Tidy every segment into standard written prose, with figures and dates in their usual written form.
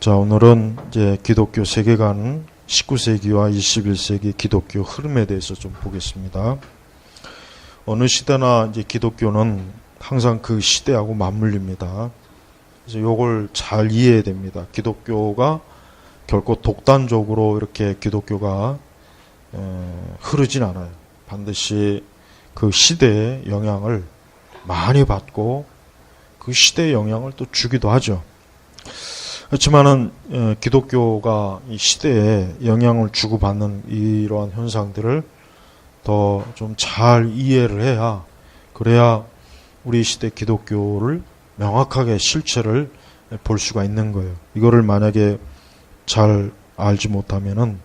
자, 오늘은 이제 기독교 세계관 19세기와 21세기 기독교 흐름에 대해서 좀 보겠습니다. 어느 시대나 이제 기독교는 항상 그 시대하고 맞물립니다. 그래서 이걸 잘 이해해야 됩니다. 기독교가 결코 독단적으로 이렇게 기독교가 흐르진 않아요. 반드시 그 시대의 영향을 많이 받고 그 시대의 영향을 또 주기도 하죠. 그렇지만은 기독교가 이 시대에 영향을 주고받는 이러한 현상들을 더 좀 잘 이해를 해야, 그래야 우리 시대 기독교를 명확하게 실체를 볼 수가 있는 거예요. 이거를 만약에 잘 알지 못하면은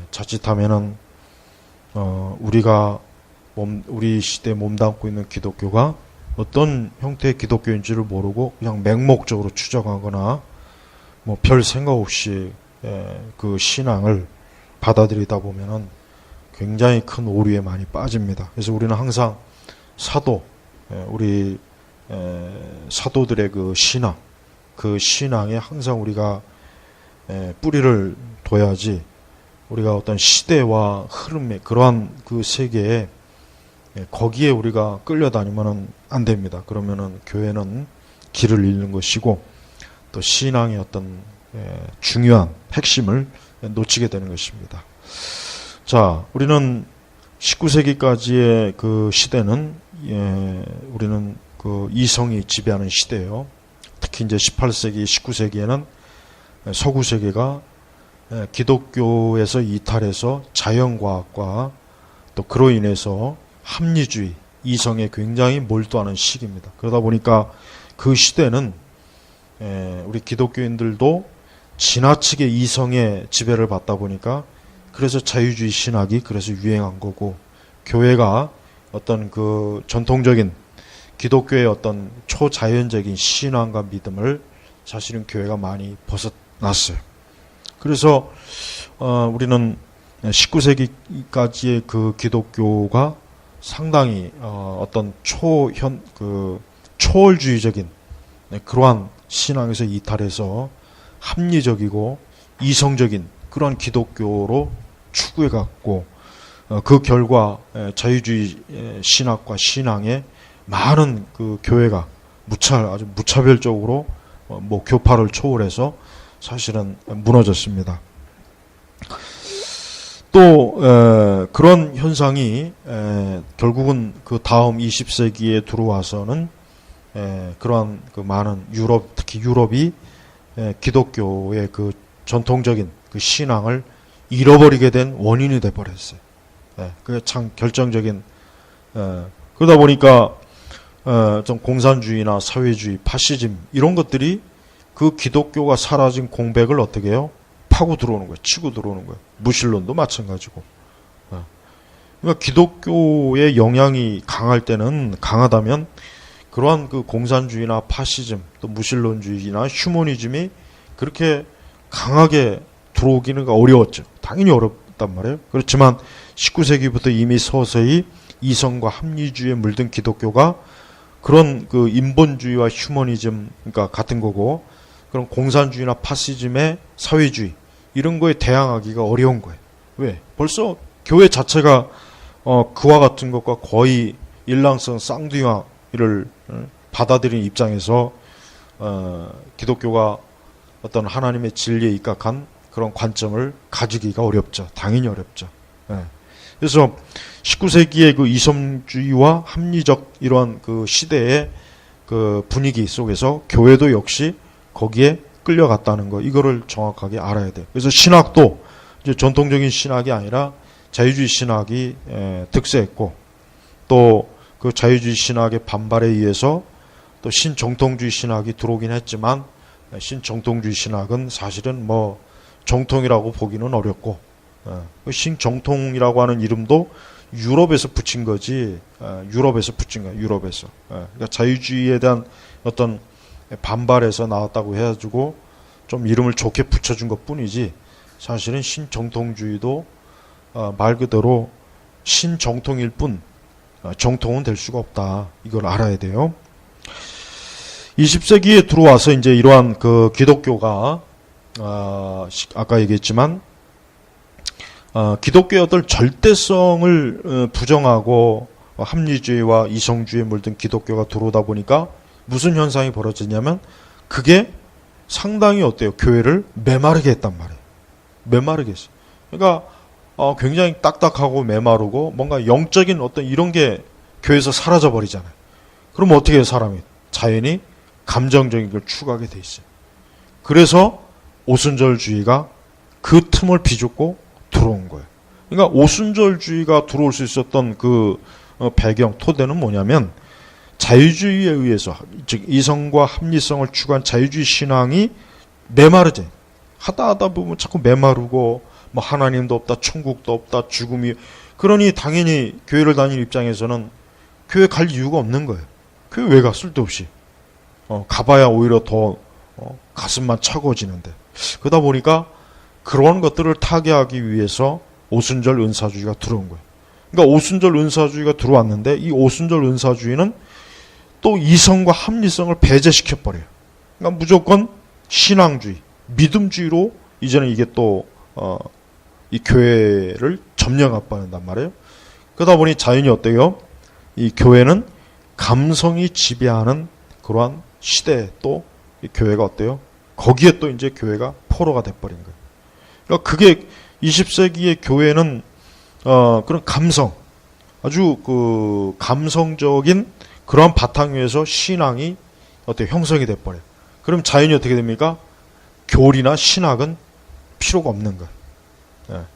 자칫하면은 우리 시대에 몸담고 있는 기독교가 어떤 형태의 기독교인지를 모르고 그냥 맹목적으로 추정하거나 뭐 별 생각 없이 그 신앙을 받아들이다 보면은 굉장히 큰 오류에 많이 빠집니다. 그래서 우리는 항상 우리 사도들의 그 신앙, 그 신앙에 항상 우리가 뿌리를 둬야지, 우리가 어떤 시대와 흐름에, 그러한 그 세계에 거기에 우리가 끌려다니면 안 됩니다. 그러면은 교회는 길을 잃는 것이고 또 신앙의 어떤 중요한 핵심을 놓치게 되는 것입니다. 자, 우리는 19세기까지의 그 시대는 우리는 그 이성이 지배하는 시대예요. 특히 이제 18세기, 19세기에는 서구 세계가 기독교에서 이탈해서 자연과학과 또 그로 인해서 합리주의, 이성에 굉장히 몰두하는 시기입니다. 그러다 보니까 그 시대는 우리 기독교인들도 지나치게 이성의 지배를 받다 보니까 그래서 자유주의 신학이 그래서 유행한 거고, 교회가 어떤 그 전통적인 기독교의 어떤 초자연적인 신앙과 믿음을 사실은 교회가 많이 벗어났어요. 그래서 우리는 19세기까지의 그 기독교가 상당히 어떤 초월주의적인 그러한 신앙에서 이탈해서 합리적이고 이성적인 그러한 기독교로 추구해갔고, 그 결과 자유주의 신학과 신앙에 많은 그 교회가 아주 무차별적으로 교파를 초월해서 사실은 무너졌습니다. 또 그런 현상이 결국은 그 다음 20세기에 들어와서는 그러한 그 많은 특히 유럽이 기독교의 그 전통적인 그 신앙을 잃어버리게 된 원인이 돼 버렸어요. 그게 참 결정적인. 그러다 보니까 좀 공산주의나 사회주의, 파시즘 이런 것들이 그 기독교가 사라진 공백을 어떻게 해요? 파고 들어오는 거예요. 치고 들어오는 거예요. 무신론도 마찬가지고. 그러니까 기독교의 영향이 강하다면 그러한 그 공산주의나 파시즘, 또 무신론주의나 휴머니즘이 그렇게 강하게 들어오기는 어려웠죠. 당연히 어렵단 말이에요. 그렇지만 19세기부터 이미 서서히 이성과 합리주의에 물든 기독교가 그런 그 인본주의와 휴머니즘, 그러니까 같은 거고, 그런 공산주의나 파시즘의 사회주의 이런 거에 대항하기가 어려운 거예요. 왜? 벌써 교회 자체가 그와 같은 것과 거의 일랑성 쌍두이를 받아들인 입장에서 기독교가 어떤 하나님의 진리에 입각한 그런 관점을 가지기가 어렵죠. 당연히 어렵죠. 그래서 19세기의 그 이성주의와 합리적 이러한 그 시대의 그 분위기 속에서 교회도 역시 거기에 끌려갔다는 거, 이거를 정확하게 알아야 돼요. 그래서 신학도 이제 전통적인 신학이 아니라 자유주의 신학이 득세했고, 또 그 자유주의 신학의 반발에 의해서 또 신정통주의 신학이 들어오긴 했지만, 신정통주의 신학은 사실은 정통이라고 보기는 어렵고, 신정통이라고 하는 이름도 유럽에서 붙인 거지, 유럽에서 붙인 거야, 유럽에서. 그러니까 자유주의에 대한 어떤 반발에서 나왔다고 해가지고 좀 이름을 좋게 붙여준 것 뿐이지, 사실은 신정통주의도 말 그대로 신정통일 뿐 정통은 될 수가 없다. 이걸 알아야 돼요. 20세기에 들어와서 이제 이러한 그 기독교가 아까 얘기했지만 기독교의 어떤 절대성을 부정하고 합리주의와 이성주의에 물든 기독교가 들어오다 보니까 무슨 현상이 벌어지냐면 그게 상당히 어때요? 교회를 메마르게 했단 말이에요. 메마르게 했어요. 그러니까 굉장히 딱딱하고 메마르고 뭔가 영적인 어떤 이런 게 교회에서 사라져 버리잖아요. 그럼 어떻게 해요, 사람이? 자연히 감정적인 걸 추구하게 돼 있어요. 그래서 오순절주의가 그 틈을 비좁고 들어온 거예요. 그러니까 오순절주의가 들어올 수 있었던 그 배경, 토대는 뭐냐면 자유주의에 의해서, 즉 이성과 합리성을 추구한 자유주의 신앙이 메마르지. 하다 보면 자꾸 메마르고 뭐 하나님도 없다, 천국도 없다, 죽음이. 그러니 당연히 교회를 다니는 입장에서는 교회 갈 이유가 없는 거예요. 교회 왜 가? 쓸데없이. 가봐야 오히려 더 가슴만 차가워지는데. 그러다 보니까 그런 것들을 타개하기 위해서 오순절 은사주의가 들어온 거예요. 그러니까 오순절 은사주의가 들어왔는데 이 오순절 은사주의는 또 이성과 합리성을 배제시켜버려요. 그러니까 무조건 신앙주의, 믿음주의로 이제는 이게 또 이 교회를 점령해버린단 말이에요. 그러다 보니 자연히 어때요? 이 교회는 감성이 지배하는 그러한 시대에 또 이 교회가 어때요? 거기에 또 이제 교회가 포로가 돼버린 거예요. 그러니까 그게 20세기의 교회는 그런 감성, 아주 그 감성적인 그러한 바탕 위에서 신앙이 어때요? 형성이 돼버려요. 그럼 자연히 어떻게 됩니까? 교리나 신학은 필요가 없는 거예요.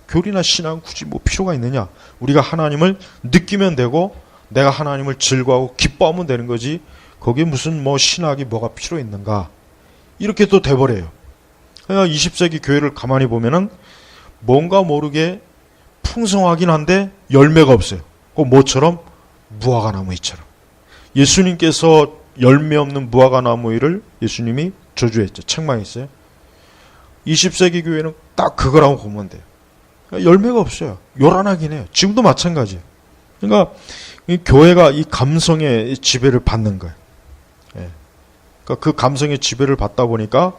교리나 신학은 굳이 뭐 필요가 있느냐? 우리가 하나님을 느끼면 되고 내가 하나님을 즐거워하고 기뻐하면 되는 거지 거기에 무슨 뭐 신학이 뭐가 필요 있는가? 이렇게 또 돼버려요. 그러니까 20세기 교회를 가만히 보면은 뭔가 모르게 풍성하긴 한데 열매가 없어요. 그 뭐처럼? 무화과나무이처럼. 예수님께서 열매 없는 무화과나무를 예수님이 저주했죠. 책망했어요. 20세기 교회는 딱 그거라고 보면 돼요. 열매가 없어요. 요란하긴 해요. 지금도 마찬가지예요. 그러니까 이 교회가 이 감성의 지배를 받는 거예요. 그러니까 그 감성의 지배를 받다 보니까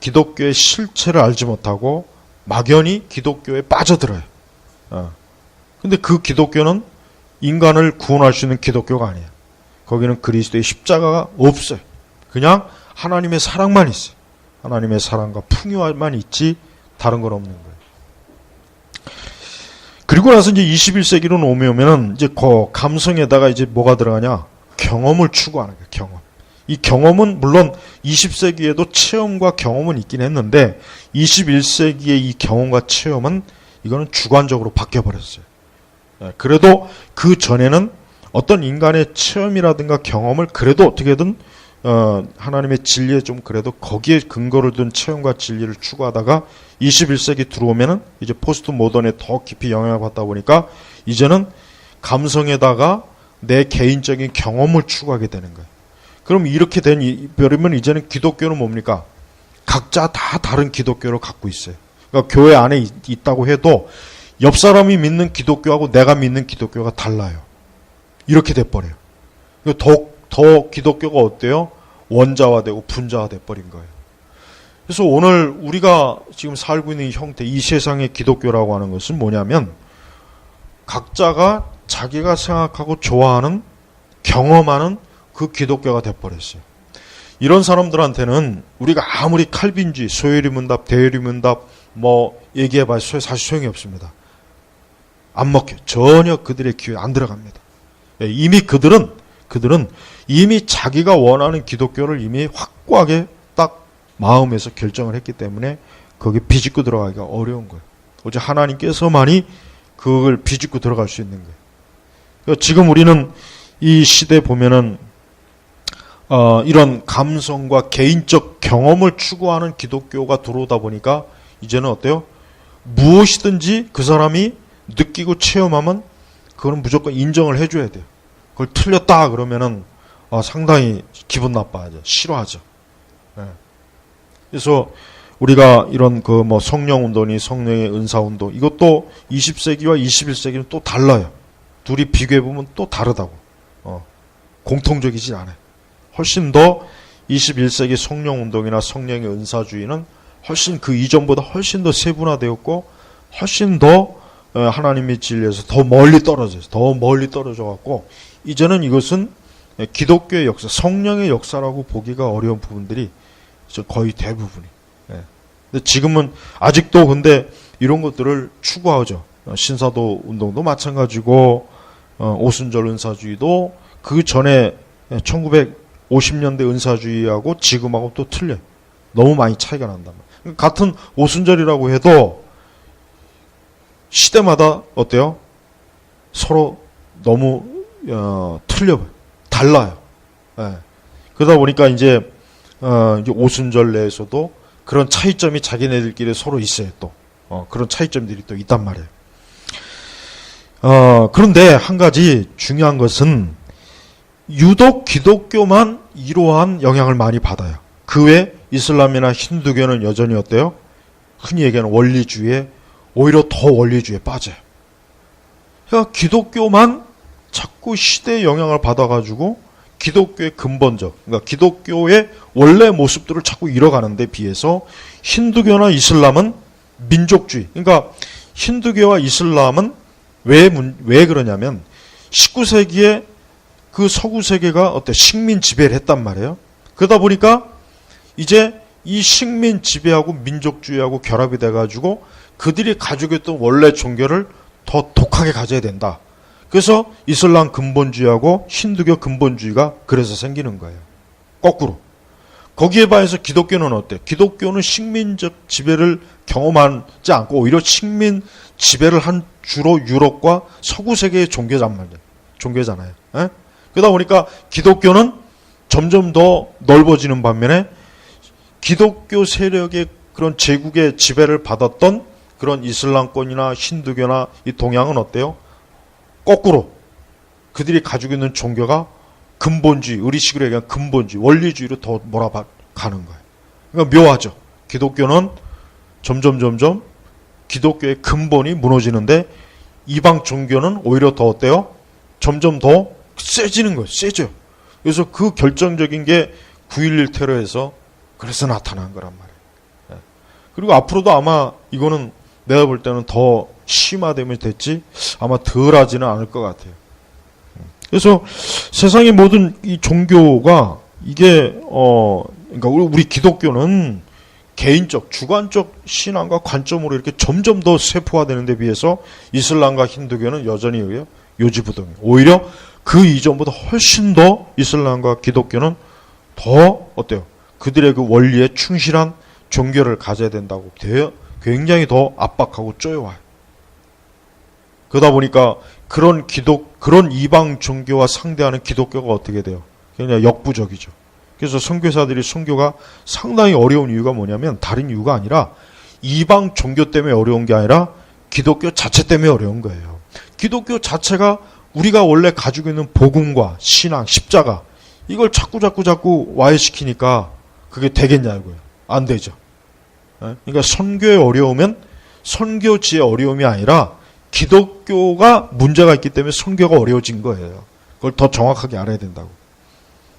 기독교의 실체를 알지 못하고 막연히 기독교에 빠져들어요. 근데 그 기독교는 인간을 구원할 수 있는 기독교가 아니에요. 거기는 그리스도의 십자가가 없어요. 그냥 하나님의 사랑만 있어요. 하나님의 사랑과 풍요함만 있지 다른 건 없는 거예요. 그리고 나서 이제 21세기로 오면은 이제 그 감성에다가 이제 뭐가 들어가냐? 경험을 추구하는 거예요. 경험. 이 경험은 물론 20세기에도 체험과 경험은 있긴 했는데 21세기의 이 경험과 체험은 이거는 주관적으로 바뀌어 버렸어요. 그래도 그 전에는 어떤 인간의 체험이라든가 경험을 그래도 어떻게든 하나님의 진리에 좀 그래도 거기에 근거를 둔 체험과 진리를 추구하다가 21세기 들어오면은 이제 포스트 모던에 더 깊이 영향을 받다 보니까 이제는 감성에다가 내 개인적인 경험을 추구하게 되는 거예요. 그럼 이렇게 되면 이제는 기독교는 뭡니까? 각자 다 다른 기독교를 갖고 있어요. 그러니까 교회 안에 있다고 해도 옆 사람이 믿는 기독교하고 내가 믿는 기독교가 달라요. 이렇게 돼버려요. 더 기독교가 어때요? 원자화되고 분자화돼 버린 거예요. 그래서 오늘 우리가 지금 살고 있는 이 형태, 이 세상의 기독교라고 하는 것은 뭐냐면 각자가 자기가 생각하고 좋아하는, 경험하는 그 기독교가 돼버렸어요. 이런 사람들한테는 우리가 아무리 칼빈주의, 소요리문답, 대요리문답 뭐 얘기해봐야 사실 소용이 없습니다. 안 먹혀요. 전혀 그들의 귀에 안 들어갑니다. 이미 그들은 이미 자기가 원하는 기독교를 이미 확고하게 딱 마음에서 결정을 했기 때문에 거기에 비집고 들어가기가 어려운 거예요. 오직 하나님께서만이 그걸 비집고 들어갈 수 있는 거예요. 그러니까 지금 우리는 이 시대에 보면은 이런 감성과 개인적 경험을 추구하는 기독교가 들어오다 보니까 이제는 어때요? 무엇이든지 그 사람이 느끼고 체험하면 그거는 무조건 인정을 해줘야 돼요. 그걸 틀렸다 그러면은 상당히 기분 나빠하죠. 싫어하죠. 그래서 우리가 이런 그 뭐 성령 운동이 성령의 은사 운동 이것도 20세기와 21세기는 또 달라요. 둘이 비교해 보면 또 다르다고. 공통적이지 않아요. 훨씬 더 21세기 성령운동이나 성령의 은사주의는 훨씬 그 이전보다 훨씬 더 세분화되었고 훨씬 더 하나님의 진리에서 더 멀리 떨어져 갖고 이제는 이것은 기독교의 역사, 성령의 역사라고 보기가 어려운 부분들이 거의 대부분이. 근데 지금은 아직도 근데 이런 것들을 추구하죠. 신사도 운동도 마찬가지고 오순절 은사주의도 그 전에 1950년대 은사주의하고 지금하고 또 틀려요. 너무 많이 차이가 난단 말이에요. 같은 오순절이라고 해도 시대마다 어때요? 서로 너무 틀려요. 달라요. 그러다 보니까 이제 오순절 내에서도 그런 차이점이 자기네들끼리 서로 있어요. 또 그런 차이점들이 또 있단 말이에요. 그런데 한 가지 중요한 것은 유독 기독교만 이러한 영향을 많이 받아요. 그 외 이슬람이나 힌두교는 여전히 어때요? 흔히 얘기하는 원리주의에 오히려 더 원리주의에 빠져요. 그러니까 기독교만 자꾸 시대의 영향을 받아가지고 기독교의 근본적, 그러니까 기독교의 원래 모습들을 자꾸 잃어가는 데 비해서 힌두교나 이슬람은 민족주의, 그러니까 힌두교와 이슬람은 왜 그러냐면 19세기에 그 서구 세계가 어때 식민 지배를 했단 말이에요. 그러다 보니까 이제 이 식민 지배하고 민족주의하고 결합이 돼가지고 그들이 가지고 있던 원래 종교를 더 독하게 가져야 된다. 그래서 이슬람 근본주의하고 힌두교 근본주의가 그래서 생기는 거예요. 거꾸로. 거기에 반해서 기독교는 어때? 기독교는 식민적 지배를 경험하지 않고 오히려 식민 지배를 한 주로 유럽과 서구 세계의 종교잖아요. 에? 그러다 보니까 기독교는 점점 더 넓어지는 반면에 기독교 세력의 그런 제국의 지배를 받았던 그런 이슬람권이나 힌두교나 이 동양은 어때요? 거꾸로 그들이 가지고 있는 종교가 근본주의, 의리식으로 얘기하면 근본주의, 원리주의로 더 몰아가는 거예요. 그러니까 묘하죠. 기독교는 점점 기독교의 근본이 무너지는데 이방 종교는 오히려 더 어때요? 점점 더 세지는 거예요. 세져요. 그래서 그 결정적인 게 9.11 테러에서 그래서 나타난 거란 말이에요. 그리고 앞으로도 아마 이거는 내가 볼 때는 더 심화되면 됐지 아마 덜 하지는 않을 것 같아요. 그래서 세상의 모든 이 종교가 이게 그러니까 우리 기독교는 개인적, 주관적 신앙과 관점으로 이렇게 점점 더 세포화되는 데 비해서 이슬람과 힌두교는 여전히 요지부동이에요. 오히려 그 이전보다 훨씬 더 이슬람과 기독교는 더 어때요? 그들의 그 원리에 충실한 종교를 가져야 된다고 굉장히 더 압박하고 쪼여와요. 그러다 보니까 그런 이방 종교와 상대하는 기독교가 어떻게 돼요? 그냥 역부족이죠. 그래서 선교사들이 선교가 상당히 어려운 이유가 뭐냐면 다른 이유가 아니라 이방 종교 때문에 어려운 게 아니라 기독교 자체 때문에 어려운 거예요. 기독교 자체가 우리가 원래 가지고 있는 복음과 신앙, 십자가 이걸 자꾸 와해시키니까 그게 되겠냐고요. 안 되죠. 그러니까 선교의 어려움은 선교지의 어려움이 아니라 기독교가 문제가 있기 때문에 선교가 어려워진 거예요. 그걸 더 정확하게 알아야 된다고.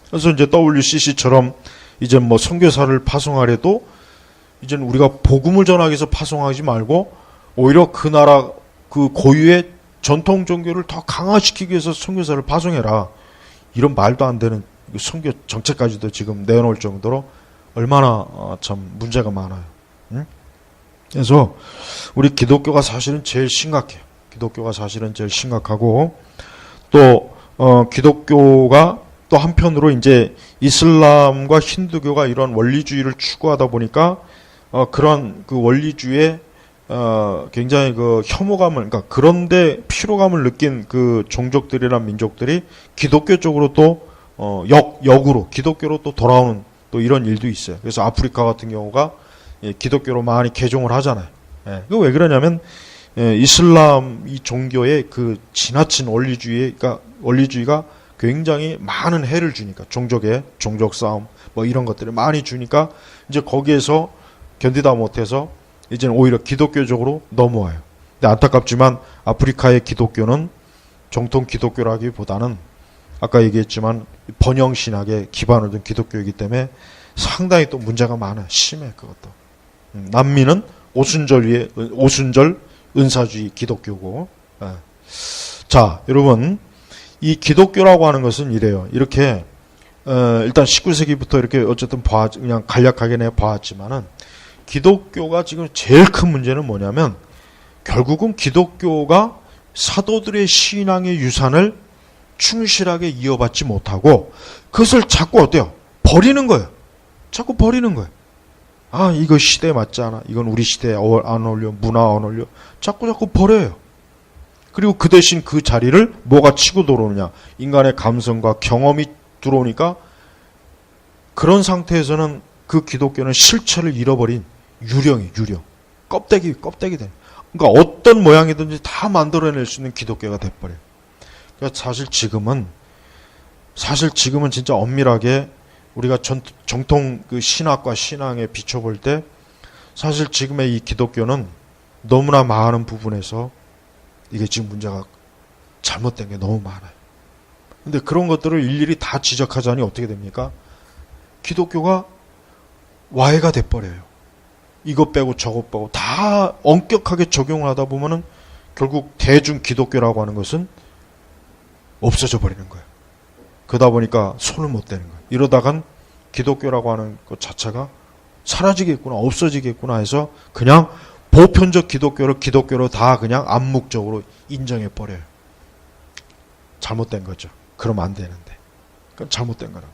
그래서 이제 WCC처럼 이제 뭐 선교사를 파송하려도 이제 우리가 복음을 전하기 위해서 파송하지 말고 오히려 그 나라 그 고유의 전통 종교를 더 강화시키기 위해서 선교사를 파송해라. 이런 말도 안 되는 선교 정책까지도 지금 내놓을 정도로 얼마나 참 문제가 많아요. 응? 그래서 우리 기독교가 사실은 제일 심각해요. 기독교가 사실은 제일 심각하고 또 기독교가 또 한편으로 이제 이슬람과 힌두교가 이런 원리주의를 추구하다 보니까 그런 그 원리주의에 굉장히 그 혐오감을, 그러니까 그런데 피로감을 느낀 그 종족들이나 민족들이 기독교 쪽으로 또 역으로 기독교로 또 돌아오는 또 이런 일도 있어요. 그래서 아프리카 같은 경우가 기독교로 많이 개종을 하잖아요. 그 왜 그러냐면 이슬람 이 종교의 그 지나친 원리주의가 굉장히 많은 해를 주니까 종족 싸움 뭐 이런 것들을 많이 주니까 이제 거기에서 견디다 못해서 이제는 오히려 기독교적으로 넘어와요. 근데 안타깝지만 아프리카의 기독교는 정통 기독교라기보다는 아까 얘기했지만 번영신학에 기반을 둔 기독교이기 때문에 상당히 또 문제가 많아요. 심해 그것도. 남미는 오순절 은사주의 기독교고. 자, 여러분 이 기독교라고 하는 것은 이래요. 이렇게 일단 19세기부터 이렇게 어쨌든 그냥 간략하게 내가 봐왔지만은 기독교가 지금 제일 큰 문제는 뭐냐면 결국은 기독교가 사도들의 신앙의 유산을 충실하게 이어받지 못하고 그것을 자꾸 어때요? 버리는 거예요. 자꾸 버리는 거예요. 아, 이거 시대에 맞지 않아. 이건 우리 시대에 안 어울려. 문화 안 어울려. 자꾸 버려요. 그리고 그 대신 그 자리를 뭐가 치고 들어오느냐. 인간의 감성과 경험이 들어오니까 그런 상태에서는 그 기독교는 실체를 잃어버린 유령. 껍데기 돼. 그러니까 어떤 모양이든지 다 만들어낼 수 있는 기독교가 돼버려요. 그러니까 사실 지금은 진짜 엄밀하게 우리가 정통 그 신학과 신앙에 비춰볼 때 사실 지금의 이 기독교는 너무나 많은 부분에서 이게 지금 문제가 잘못된 게 너무 많아요. 근데 그런 것들을 일일이 다 지적하자니 어떻게 됩니까? 기독교가 와해가 돼버려요. 이것 빼고 저것 빼고 다 엄격하게 적용을 하다 보면은 결국 대중 기독교라고 하는 것은 없어져 버리는 거예요. 그러다 보니까 손을 못 대는 거예요. 이러다간 기독교라고 하는 것 자체가 사라지겠구나, 없어지겠구나 해서 그냥 보편적 기독교로 다 그냥 암묵적으로 인정해 버려요. 잘못된 거죠. 그러면 안 되는데. 그건 잘못된 거라고.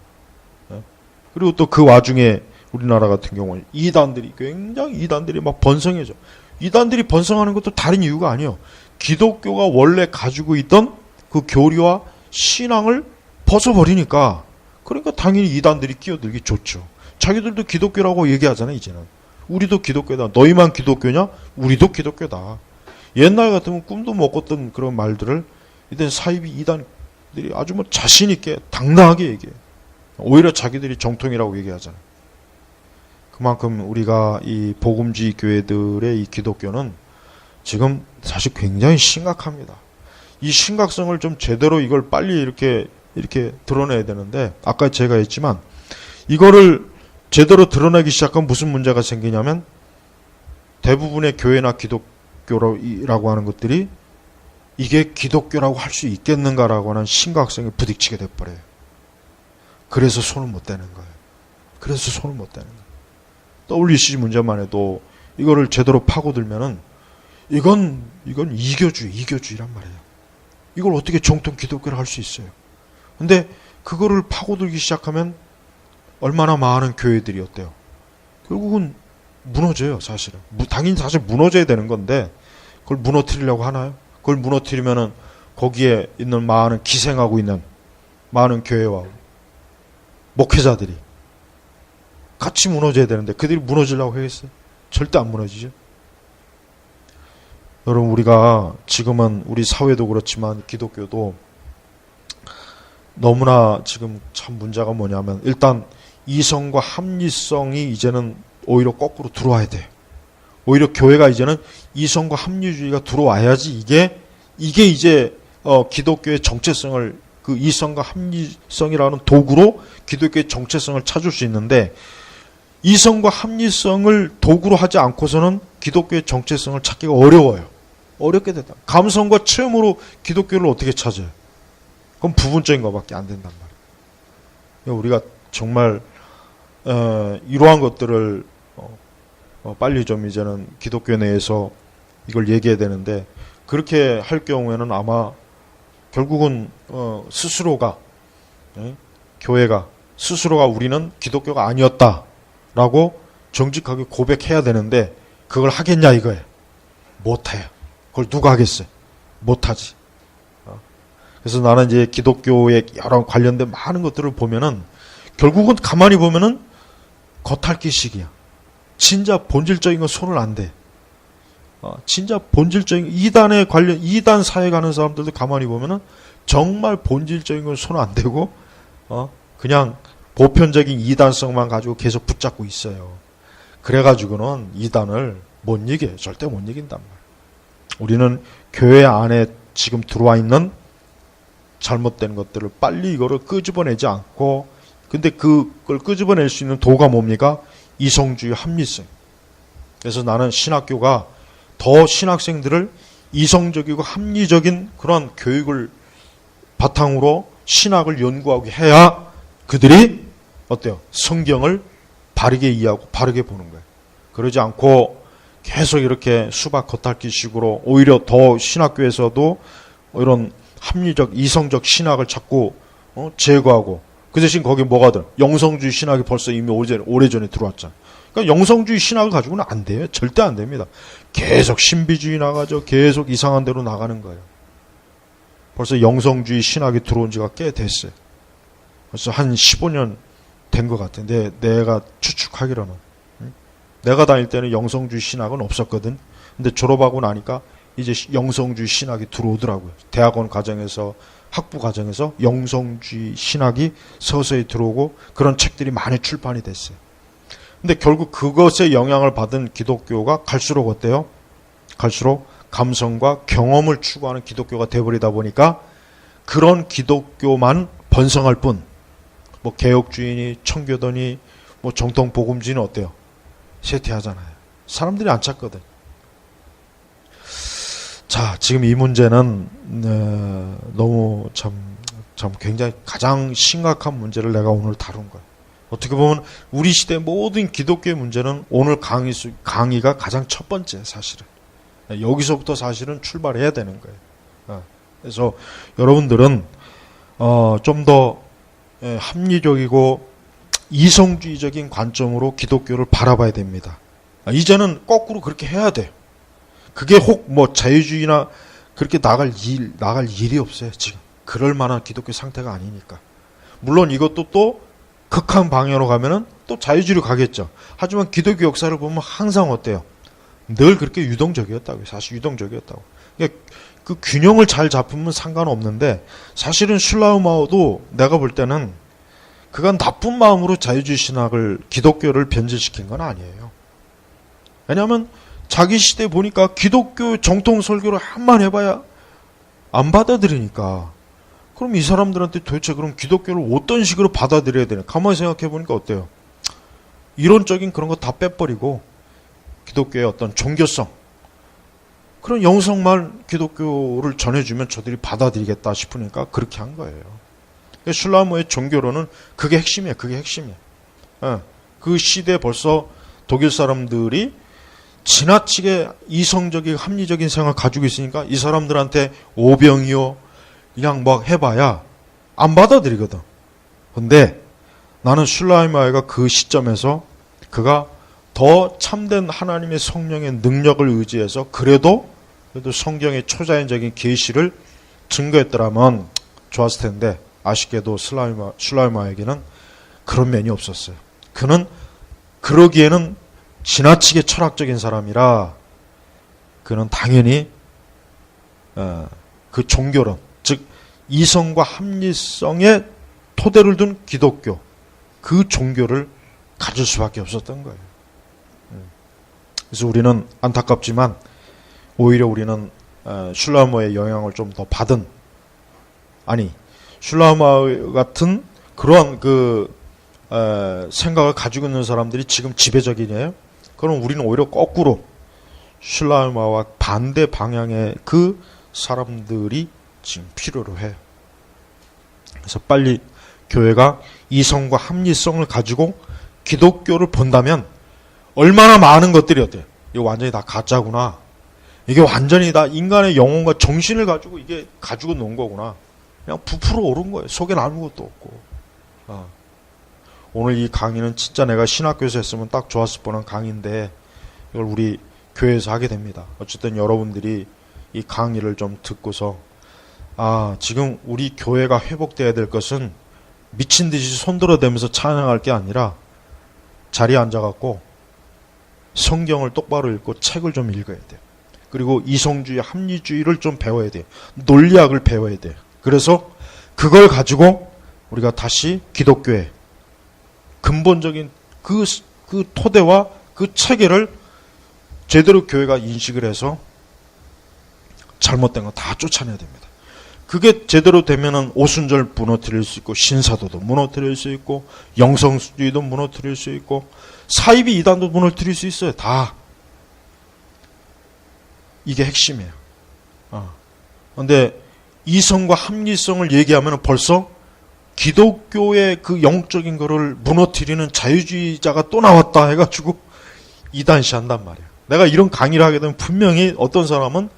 그리고 또 그 와중에 우리나라 같은 경우는 이단들이 막 번성해져. 이단들이 번성하는 것도 다른 이유가 아니에요. 기독교가 원래 가지고 있던 그 교리와 신앙을 벗어버리니까 그러니까 당연히 이단들이 끼어들기 좋죠. 자기들도 기독교라고 얘기하잖아요. 이제는. 우리도 기독교다. 너희만 기독교냐? 우리도 기독교다. 옛날 같으면 꿈도 못 꿨던 그런 말들을 이제 사이비 이단들이 아주 뭐 자신 있게 당당하게 얘기해요. 오히려 자기들이 정통이라고 얘기하잖아요. 그만큼 우리가 이 복음주의 교회들의 이 기독교는 지금 사실 굉장히 심각합니다. 이 심각성을 좀 제대로 이걸 빨리 이렇게 드러내야 되는데 아까 제가 했지만 이거를 제대로 드러내기 시작하면 무슨 문제가 생기냐면 대부분의 교회나 기독교라고 하는 것들이 이게 기독교라고 할 수 있겠는가라고 하는 심각성에 부딪히게 돼버려요. 그래서 손을 못 대는 거예요. WCG 문제만 해도 이거를 제대로 파고들면은 이건 이교주의란 말이에요. 이걸 어떻게 정통 기독교를 할 수 있어요? 근데 그거를 파고들기 시작하면 얼마나 많은 교회들이 어때요? 결국은 무너져요, 사실은. 당연히 사실 무너져야 되는 건데 그걸 무너뜨리려고 하나요? 그걸 무너뜨리면은 거기에 있는 많은 기생하고 있는 많은 교회와 목회자들이 같이 무너져야 되는데 그들이 무너지려고 하겠어요? 절대 안 무너지죠. 여러분 우리가 지금은 우리 사회도 그렇지만 기독교도 너무나 지금 참 문제가 뭐냐면 일단 이성과 합리성이 이제는 오히려 거꾸로 들어와야 돼요. 오히려 교회가 이제는 이성과 합리주의가 들어와야지 이게 이제 기독교의 정체성을 그 이성과 합리성이라는 도구로 기독교의 정체성을 찾을 수 있는데 이성과 합리성을 도구로 하지 않고서는 기독교의 정체성을 찾기가 어려워요. 어렵게 된다. 감성과 체험으로 기독교를 어떻게 찾아요? 그건 부분적인 것밖에 안 된단 말이에요. 우리가 정말 이러한 것들을 빨리 좀 이제는 기독교 내에서 이걸 얘기해야 되는데 그렇게 할 경우에는 아마 결국은 스스로가 교회가 스스로가 우리는 기독교가 아니었다라고 정직하게 고백해야 되는데 그걸 하겠냐 이거예요. 못해요. 그걸 누가 하겠어요? 못하지. 그래서 나는 이제 기독교의 여러 관련된 많은 것들을 보면은 결국은 가만히 보면은 겉핥기식이야. 진짜 본질적인 건 손을 안 대. 진짜 본질적인 이단 사회 가는 사람들도 가만히 보면은 정말 본질적인 건 손 안 대고 그냥 보편적인 이단성만 가지고 계속 붙잡고 있어요. 그래가지고는 이단을 못 이겨요. 절대 못 이긴단 말이에요. 우리는 교회 안에 지금 들어와 있는 잘못된 것들을 빨리 이거를 끄집어내지 않고, 근데 그걸 끄집어낼 수 있는 도가 뭡니까? 이성주의 합리성. 그래서 나는 신학교가 더 신학생들을 이성적이고 합리적인 그런 교육을 바탕으로 신학을 연구하게 해야 그들이 어때요? 성경을 바르게 이해하고 바르게 보는 거예요. 그러지 않고 계속 이렇게 수박 겉핥기식으로 오히려 더 신학교에서도 이런 합리적 이성적 신학을 자꾸 제거하고, 그 대신 거기 뭐가 들? 영성주의 신학이 벌써 이미 오래전에 들어왔잖아요. 그러니까 영성주의 신학을 가지고는 안 돼요. 절대 안 됩니다. 계속 신비주의 나가죠. 계속 이상한 대로 나가는 거예요. 벌써 영성주의 신학이 들어온 지가 꽤 됐어요. 벌써 한 15년 된 것 같은데, 내가 추측하기로는. 내가 다닐 때는 영성주의 신학은 없었거든. 근데 졸업하고 나니까 이제 영성주의 신학이 들어오더라고요. 대학원 과정에서, 학부 과정에서 영성주의 신학이 서서히 들어오고 그런 책들이 많이 출판이 됐어요. 근데 결국 그것에 영향을 받은 기독교가 갈수록 어때요? 갈수록 감성과 경험을 추구하는 기독교가 돼버리다 보니까 그런 기독교만 번성할 뿐, 뭐 개혁주의니 청교도니 뭐 정통복음주의는 어때요? 쇠퇴하잖아요. 사람들이 안 찾거든. 자, 지금 이 문제는 너무 참 굉장히 가장 심각한 문제를 내가 오늘 다룬 거예요. 어떻게 보면 우리 시대 모든 기독교의 문제는 오늘 강의가 가장 첫 번째, 사실은. 여기서부터 사실은 출발해야 되는 거예요. 그래서 여러분들은 좀 더 합리적이고 이성주의적인 관점으로 기독교를 바라봐야 됩니다. 이제는 거꾸로 그렇게 해야 돼요. 그게 혹 뭐 자유주의나 그렇게 나갈 일이 없어요, 지금. 그럴 만한 기독교 상태가 아니니까. 물론 이것도 또 극한 방향으로 가면은 또 자유주의로 가겠죠. 하지만 기독교 역사를 보면 항상 어때요? 늘 그렇게 유동적이었다고요. 사실 유동적이었다고. 그러니까 그 균형을 잘 잡으면 상관없는데, 사실은 슐라우마우도 내가 볼 때는 그건 나쁜 마음으로 자유주의 신학을, 기독교를 변질시킨 건 아니에요. 왜냐하면 자기 시대 보니까 기독교 정통 설교를 한번 해봐야 안 받아들이니까. 그럼 이 사람들한테 도대체 그럼 기독교를 어떤 식으로 받아들여야 되나? 가만히 생각해 보니까 어때요? 이론적인 그런 거 다 빼버리고 기독교의 어떤 종교성, 그런 영성만 기독교를 전해주면 저들이 받아들이겠다 싶으니까 그렇게 한 거예요. 슐라모의 종교론은 그게 핵심이에요. 그게 핵심이에요. 그 시대에 벌써 독일 사람들이 지나치게 이성적인 합리적인 생각을 가지고 있으니까 이 사람들한테 오병이요 그냥 막 해봐야 안 받아들이거든. 근데 나는 슐라이마이가 그 시점에서 그가 더 참된 하나님의 성령의 능력을 의지해서 그래도 성경의 초자연적인 계시를 증거했더라면 좋았을 텐데, 아쉽게도 슐라이마에게는 그런 면이 없었어요. 그는 그러기에는 지나치게 철학적인 사람이라 그는 당연히 그 종교론, 즉 이성과 합리성에 토대를 둔 기독교, 그 종교를 가질 수밖에 없었던 거예요. 그래서 우리는 안타깝지만 오히려 우리는 슐라모의 영향을 좀 더 받은, 아니 슐라모 같은 그런 생각을 가지고 있는 사람들이 지금 지배적이네요. 그럼 우리는 오히려 거꾸로 슐라모와 반대 방향의 그 사람들이 지금 필요로 해요. 그래서 빨리 교회가 이성과 합리성을 가지고 기독교를 본다면 얼마나 많은 것들이 어때요? 이거 완전히 다 가짜구나. 이게 완전히 다 인간의 영혼과 정신을 가지고 이게 가지고 놓은 거구나. 그냥 부풀어 오른 거예요. 속엔 아무것도 없고. 오늘 이 강의는 진짜 내가 신학교에서 했으면 딱 좋았을 뻔한 강의인데 이걸 우리 교회에서 하게 됩니다. 어쨌든 여러분들이 이 강의를 좀 듣고서 지금 우리 교회가 회복돼야 될 것은 미친 듯이 손들어대면서 찬양할 게 아니라 자리에 앉아갖고 성경을 똑바로 읽고 책을 좀 읽어야 돼요. 그리고 이성주의, 합리주의를 좀 배워야 돼요. 논리학을 배워야 돼요. 그래서 그걸 가지고 우리가 다시 기독교의 근본적인 그 토대와 그 체계를 제대로 교회가 인식을 해서 잘못된 거 다 쫓아내야 됩니다. 그게 제대로 되면은 오순절 무너뜨릴 수 있고, 신사도도 무너뜨릴 수 있고, 영성주의도 무너뜨릴 수 있고, 사이비 이단도 무너뜨릴 수 있어요. 다. 이게 핵심이에요. 근데 이성과 합리성을 얘기하면 벌써 기독교의 그 영적인 거를 무너뜨리는 자유주의자가 또 나왔다 해가지고 이단시한단 말이에요. 내가 이런 강의를 하게 되면 분명히 어떤 사람은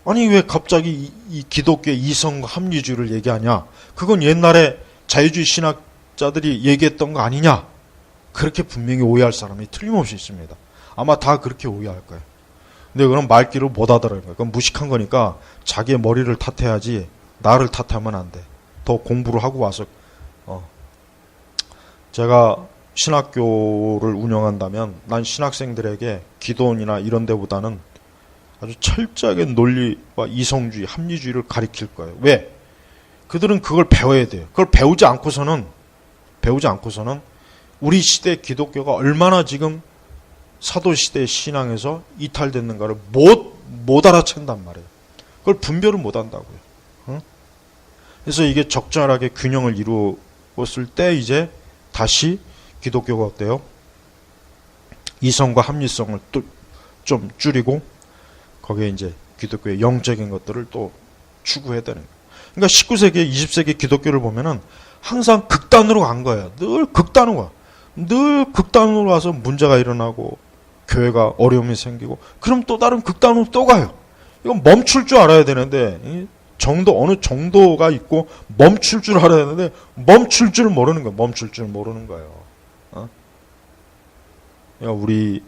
아니 왜 갑자기 이 기독교의 이성과 합리주의를 얘기하냐, 그건 옛날에 자유주의 신학자들이 얘기했던 거 아니냐, 그렇게 분명히 오해할 사람이 틀림없이 있습니다. 아마 다 그렇게 오해할 거예요. 근데 그럼 말귀를 못 알아들어요. 그건 무식한 거니까 자기의 머리를 탓해야지 나를 탓하면 안 돼. 더 공부를 하고 와서. 제가 신학교를 운영한다면 난 신학생들에게 기도원이나 이런 데보다는 아주 철저하게 논리와 이성주의, 합리주의를 가르칠 거예요. 왜? 그들은 그걸 배워야 돼요. 그걸 배우지 않고서는 우리 시대 기독교가 얼마나 지금 사도시대 신앙에서 이탈됐는가를 못 알아챈단 말이에요. 그걸 분별을 못 한다고요. 그래서 이게 적절하게 균형을 이루었을 때 이제 다시 기독교가 어때요? 이성과 합리성을 또 좀 줄이고 거기에 이제 기독교의 영적인 것들을 또 추구해야 되는 거예요. 그러니까 19세기, 20세기 기독교를 보면은 항상 극단으로 간 거예요. 늘 극단으로 가. 늘 극단으로 가서 문제가 일어나고 교회가 어려움이 생기고, 그럼 또 다른 극단으로 또 가요. 이건 멈출 줄 알아야 되는데, 어느 정도가 있고 멈출 줄 알아야 되는데 멈출 줄 모르는 거예요. 멈출 줄 모르는 거예요. 그러니까 우리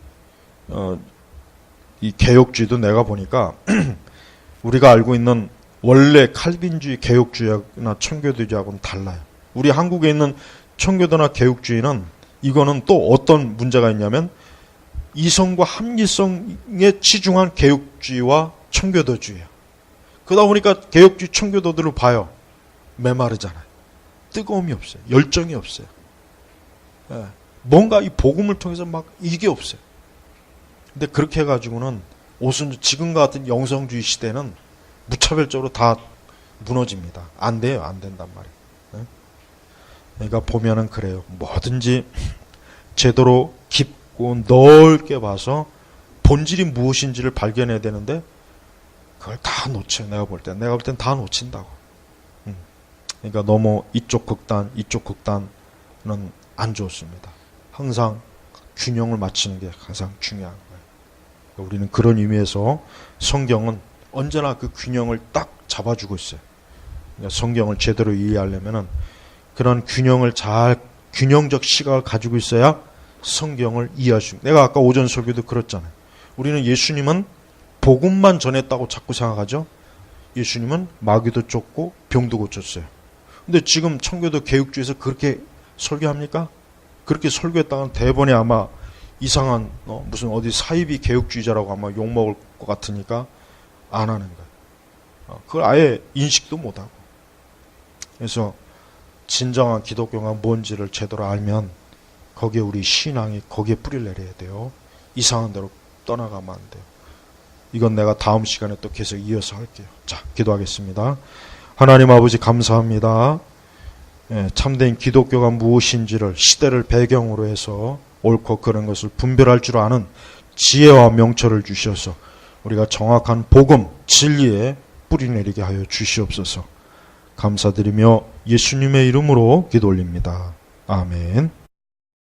이 개혁주의도 내가 보니까 우리가 알고 있는 원래 칼빈주의 개혁주의나 청교도주의하고는 달라요. 우리 한국에 있는 청교도나 개혁주의는 이거는 또 어떤 문제가 있냐면 이성과 합리성에 치중한 개혁주의와 청교도주의예요. 그러다 보니까 개혁주의 청교도들을 봐요. 메마르잖아요. 뜨거움이 없어요. 열정이 없어요. 뭔가 이 복음을 통해서 막 이게 없어요. 근데 그렇게 해가지고는 지금 같은 영성주의 시대는 무차별적으로 다 무너집니다. 안 돼요. 안 된단 말이에요. 그러니까 보면은 그래요. 뭐든지 제대로 깊고 넓게 봐서 본질이 무엇인지를 발견해야 되는데 그걸 다 놓쳐요. 내가 볼 땐 다 놓친다고. 그러니까 너무 이쪽 극단은 안 좋습니다. 항상 균형을 맞추는 게 가장 중요한 거예요. 그러니까 우리는 그런 의미에서 성경은 언제나 그 균형을 딱 잡아주고 있어요. 그러니까 성경을 제대로 이해하려면은 그런 균형적 시각을 가지고 있어야 성경을 이해할 수 있습니다. 내가 아까 오전 설교도 그랬잖아요. 우리는 예수님은 복음만 전했다고 자꾸 생각하죠. 예수님은 마귀도 쫓고 병도 고쳤어요. 근데 지금 청교도 개혁주의에서 그렇게 설교합니까? 그렇게 설교했다간 대번에 아마 이상한 무슨 어디 사이비 개혁주의자라고 아마 욕먹을 것 같으니까 안 하는 거예요. 그걸 아예 인식도 못하고. 그래서 진정한 기독교가 뭔지를 제대로 알면 거기에 우리 신앙이 거기에 뿌리를 내려야 돼요. 이상한 데로 떠나가면 안 돼요. 이건 내가 다음 시간에 또 계속 이어서 할게요. 자, 기도하겠습니다. 하나님 아버지 감사합니다. 참된 기독교가 무엇인지를 시대를 배경으로 해서 옳고 그런 것을 분별할 줄 아는 지혜와 명철을 주셔서 우리가 정확한 복음, 진리에 뿌리 내리게 하여 주시옵소서. 감사드리며 예수님의 이름으로 기도 올립니다. 아멘.